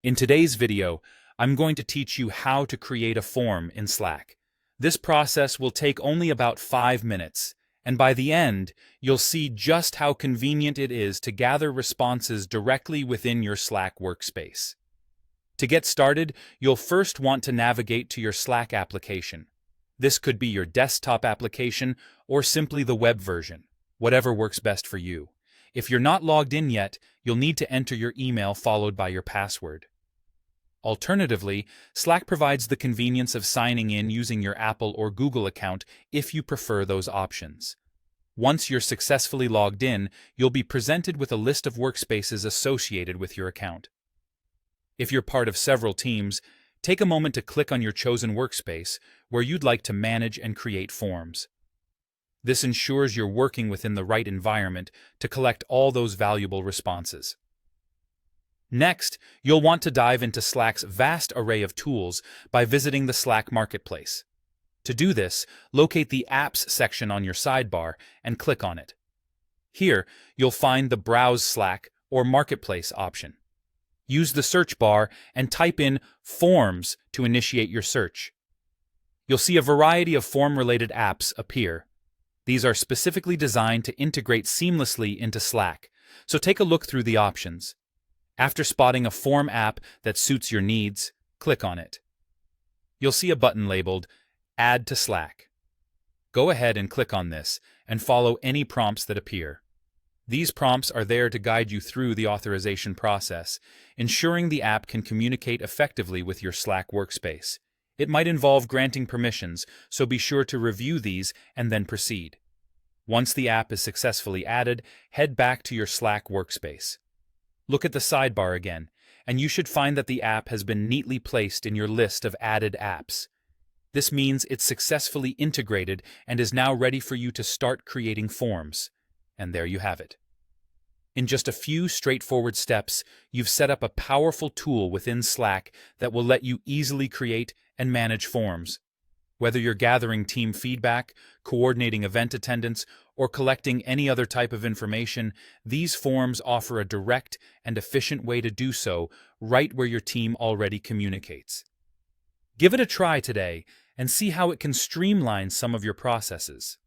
In today's video, I'm going to teach you how to create a form in Slack. This process will take only about 5 minutes, and by the end, you'll see just how convenient it is to gather responses directly within your Slack workspace. To get started, you'll first want to navigate to your Slack application. This could be your desktop application or simply the web version, whatever works best for you. If you're not logged in yet, you'll need to enter your email followed by your password. Alternatively, Slack provides the convenience of signing in using your Apple or Google account if you prefer those options. Once you're successfully logged in, you'll be presented with a list of workspaces associated with your account. If you're part of several teams, take a moment to click on your chosen workspace where you'd like to manage and create forms. This ensures you're working within the right environment to collect all those valuable responses. Next, you'll want to dive into Slack's vast array of tools by visiting the Slack Marketplace. To do this, locate the Apps section on your sidebar and click on it. Here, you'll find the Browse Slack or Marketplace option. Use the search bar and type in Forms to initiate your search. You'll see a variety of form-related apps appear. These are specifically designed to integrate seamlessly into Slack, so take a look through the options. After spotting a form app that suits your needs, click on it. You'll see a button labeled Add to Slack. Go ahead and click on this and follow any prompts that appear. These prompts are there to guide you through the authorization process, ensuring the app can communicate effectively with your Slack workspace. It might involve granting permissions, so be sure to review these and then proceed. Once the app is successfully added, head back to your Slack workspace. Look at the sidebar again, and you should find that the app has been neatly placed in your list of added apps. This means it's successfully integrated and is now ready for you to start creating forms. And there you have it. In just a few straightforward steps, you've set up a powerful tool within Slack that will let you easily create and manage forms. Whether you're gathering team feedback, coordinating event attendance, or collecting any other type of information, these forms offer a direct and efficient way to do so right where your team already communicates. Give it a try today and see how it can streamline some of your processes.